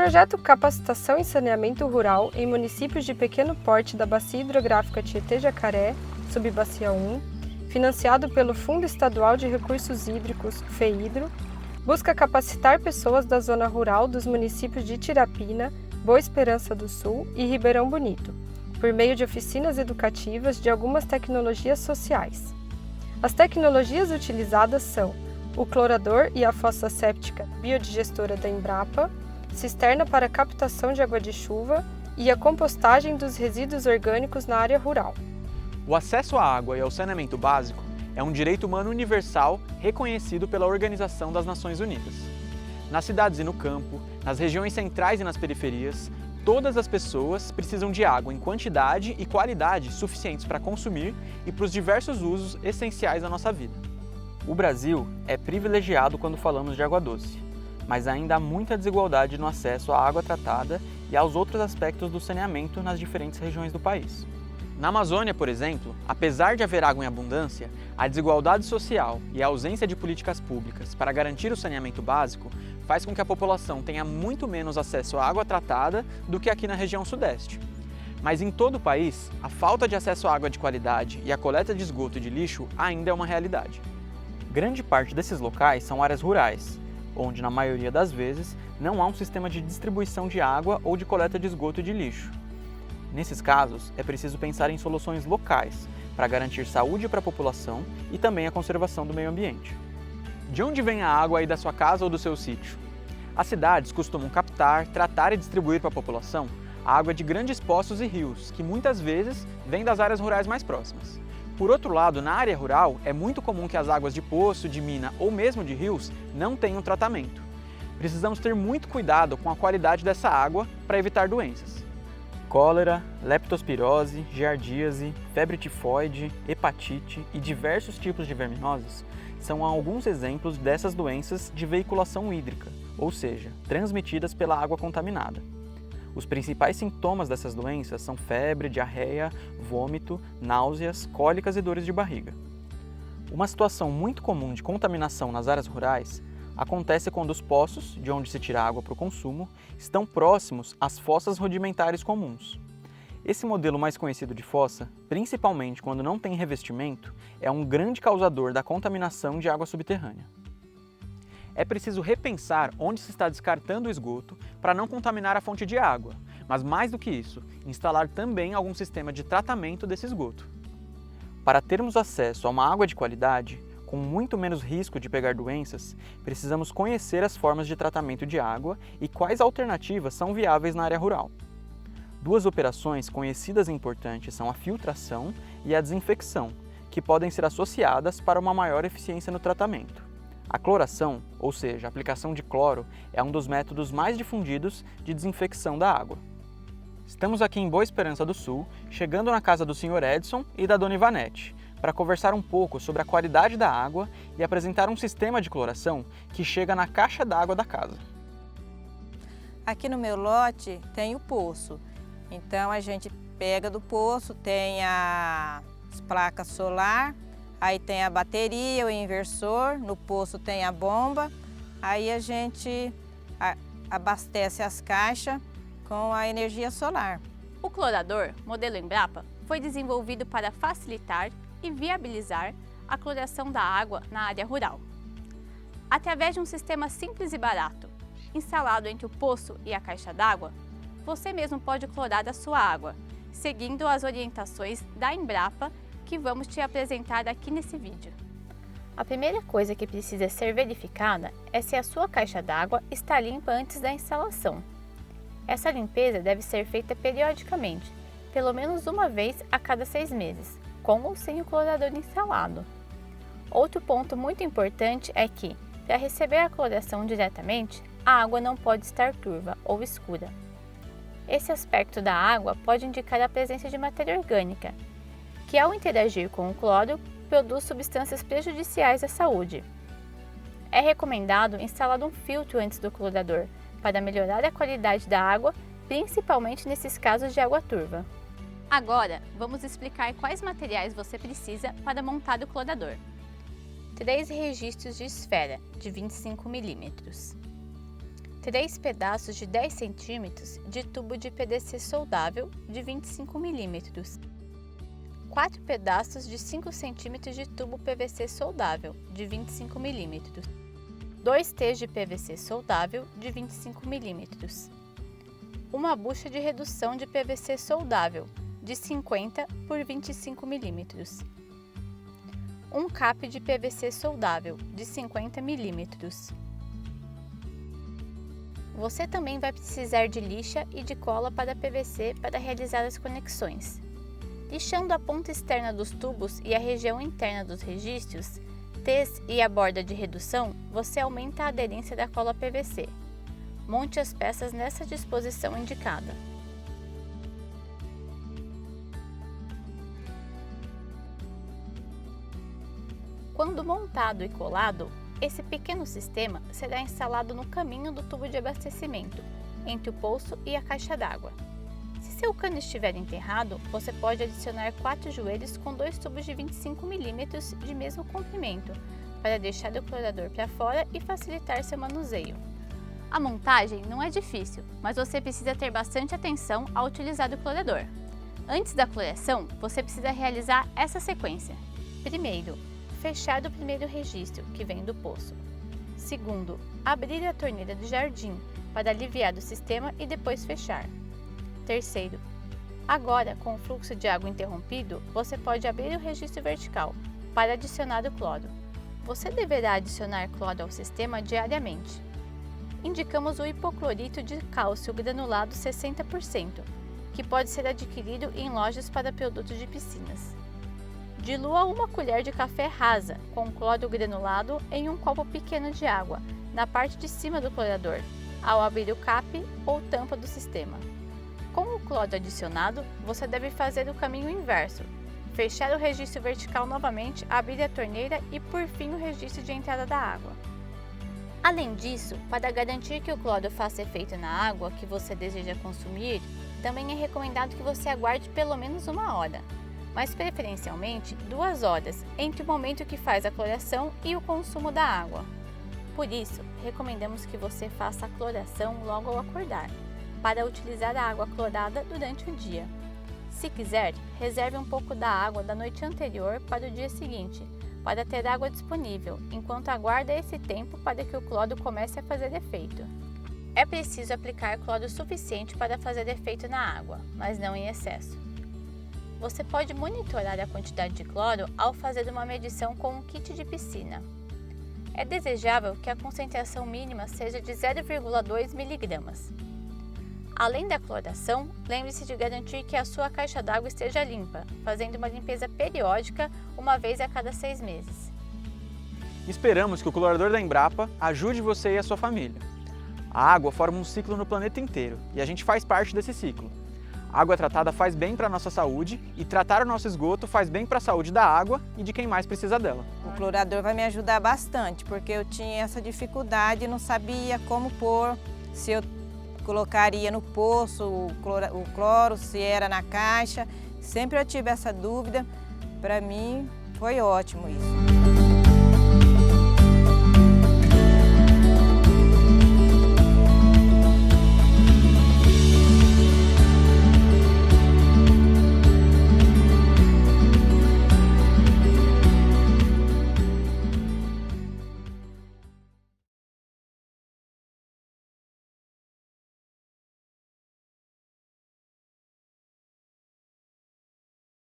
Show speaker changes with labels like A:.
A: projeto Capacitação em Saneamento Rural em municípios de pequeno porte da Bacia Hidrográfica Tietê-Jacaré, Subbacia 1, financiado pelo Fundo Estadual de Recursos Hídricos, FEHIDRO, busca capacitar pessoas da zona rural dos municípios de Tirapina, Boa Esperança do Sul e Ribeirão Bonito, por meio de oficinas educativas de algumas tecnologias sociais. As tecnologias utilizadas são o clorador e a fossa séptica biodigestora da Embrapa, cisterna para captação de água de chuva e a compostagem dos resíduos orgânicos na área rural.
B: O acesso à água e ao saneamento básico é um direito humano universal reconhecido pela Organização das Nações Unidas. Nas cidades e no campo, nas regiões centrais e nas periferias, todas as pessoas precisam de água em quantidade e qualidade suficientes para consumir e para os diversos usos essenciais da nossa vida. O Brasil é privilegiado quando falamos de água doce, mas ainda há muita desigualdade no acesso à água tratada e aos outros aspectos do saneamento nas diferentes regiões do país. Na Amazônia, por exemplo, apesar de haver água em abundância, a desigualdade social e a ausência de políticas públicas para garantir o saneamento básico faz com que a população tenha muito menos acesso à água tratada do que aqui na região sudeste. Mas em todo o país, a falta de acesso à água de qualidade e a coleta de esgoto e de lixo ainda é uma realidade. Grande parte desses locais são áreas rurais, onde, na maioria das vezes, não há um sistema de distribuição de água ou de coleta de esgoto e de lixo. Nesses casos, é preciso pensar em soluções locais para garantir saúde para a população e também a conservação do meio ambiente. De onde vem a água aí da sua casa ou do seu sítio? As cidades costumam captar, tratar e distribuir para a população a água de grandes poços e rios, que muitas vezes vêm das áreas rurais mais próximas. Por outro lado, na área rural, é muito comum que as águas de poço, de mina ou mesmo de rios não tenham tratamento. Precisamos ter muito cuidado com a qualidade dessa água para evitar doenças. Cólera, leptospirose, giardíase, febre tifoide, hepatite e diversos tipos de verminoses são alguns exemplos dessas doenças de veiculação hídrica, ou seja, transmitidas pela água contaminada. Os principais sintomas dessas doenças são febre, diarreia, vômito, náuseas, cólicas e dores de barriga. Uma situação muito comum de contaminação nas áreas rurais acontece quando os poços, de onde se tira água para o consumo, estão próximos às fossas rudimentares comuns. Esse modelo mais conhecido de fossa, principalmente quando não tem revestimento, é um grande causador da contaminação de água subterrânea. É preciso repensar onde se está descartando o esgoto para não contaminar a fonte de água, mas mais do que isso, instalar também algum sistema de tratamento desse esgoto. Para termos acesso a uma água de qualidade, com muito menos risco de pegar doenças, precisamos conhecer as formas de tratamento de água e quais alternativas são viáveis na área rural. Duas operações conhecidas e importantes são a filtração e a desinfecção, que podem ser associadas para uma maior eficiência no tratamento. A cloração, ou seja, a aplicação de cloro, é um dos métodos mais difundidos de desinfecção da água. Estamos aqui em Boa Esperança do Sul, chegando na casa do Sr. Edson e da Dona Ivanete, para conversar um pouco sobre a qualidade da água e apresentar um sistema de cloração que chega na caixa d'água da casa.
C: Aqui no meu lote tem o poço, então a gente pega do poço, tem as placas solar, aí tem a bateria, o inversor, no poço tem a bomba, aí a gente abastece as caixas com a energia solar.
D: O clorador, modelo Embrapa, foi desenvolvido para facilitar e viabilizar a cloração da água na área rural. Através de um sistema simples e barato, instalado entre o poço e a caixa d'água, você mesmo pode clorar a sua água, seguindo as orientações da Embrapa que vamos te apresentar aqui nesse vídeo.
E: A primeira coisa que precisa ser verificada é se a sua caixa d'água está limpa antes da instalação. Essa limpeza deve ser feita periodicamente, pelo menos uma vez a cada 6 meses, com ou sem o clorador instalado. Outro ponto muito importante é que, para receber a cloração diretamente, a água não pode estar turva ou escura. Esse aspecto da água pode indicar a presença de matéria orgânica, que ao interagir com o cloro, produz substâncias prejudiciais à saúde. É recomendado instalar um filtro antes do clorador, para melhorar a qualidade da água, principalmente nesses casos de água turva.
D: Agora, vamos explicar quais materiais você precisa para montar o clorador.
E: 3 registros de esfera, de 25 mm. 3 pedaços de 10 cm de tubo de PDC soldável de 25 mm, 4 pedaços de 5 cm de tubo PVC soldável de 25 mm, 2 T's de PVC soldável de 25 mm, uma bucha de redução de PVC soldável de 50 por 25 mm, um cap de PVC soldável de 50 mm. Você também vai precisar de lixa e de cola para PVC para realizar as conexões. Lixando a ponta externa dos tubos e a região interna dos registros, T's e a borda de redução, você aumenta a aderência da cola PVC. Monte as peças nessa disposição indicada. Quando montado e colado, esse pequeno sistema será instalado no caminho do tubo de abastecimento, entre o poço e a caixa d'água. Se seu cano estiver enterrado, você pode adicionar 4 joelhos com 2 tubos de 25 mm de mesmo comprimento, para deixar o clorador para fora e facilitar seu manuseio.
D: A montagem não é difícil, mas você precisa ter bastante atenção ao utilizar o clorador. Antes da cloração, você precisa realizar essa sequência.
E: Primeiro, fechar o primeiro registro, que vem do poço. Segundo, abrir a torneira do jardim, para aliviar o sistema e depois fechar. Terceiro, agora com o fluxo de água interrompido, você pode abrir o registro vertical, para adicionar o cloro. Você deverá adicionar cloro ao sistema diariamente. Indicamos o hipoclorito de cálcio granulado 60%, que pode ser adquirido em lojas para produtos de piscinas. Dilua 1 colher de café rasa com cloro granulado em um copo pequeno de água, na parte de cima do clorador, ao abrir o cap ou tampa do sistema. Com o cloro adicionado, você deve fazer o caminho inverso, fechar o registro vertical novamente, abrir a torneira e, por fim, o registro de entrada da água. Além disso, para garantir que o cloro faça efeito na água que você deseja consumir, também é recomendado que você aguarde pelo menos 1 hora, mas preferencialmente 2 horas entre o momento que faz a cloração e o consumo da água. Por isso, recomendamos que você faça a cloração logo ao acordar, para utilizar a água clorada durante o dia. Se quiser, reserve um pouco da água da noite anterior para o dia seguinte, para ter água disponível, enquanto aguarda esse tempo para que o cloro comece a fazer efeito. É preciso aplicar cloro suficiente para fazer efeito na água, mas não em excesso. Você pode monitorar a quantidade de cloro ao fazer uma medição com um kit de piscina. É desejável que a concentração mínima seja de 0,2 mg. Além da cloração, lembre-se de garantir que a sua caixa d'água esteja limpa, fazendo uma limpeza periódica 1 vez a cada 6 meses.
B: Esperamos que o clorador da Embrapa ajude você e a sua família. A água forma um ciclo no planeta inteiro e a gente faz parte desse ciclo. A água tratada faz bem para a nossa saúde e tratar o nosso esgoto faz bem para a saúde da água e de quem mais precisa dela.
C: O clorador vai me ajudar bastante, porque eu tinha essa dificuldade, não sabia como pôr, se eu colocaria no poço o cloro, se era na caixa. Sempre eu tive essa dúvida. Para mim foi ótimo isso.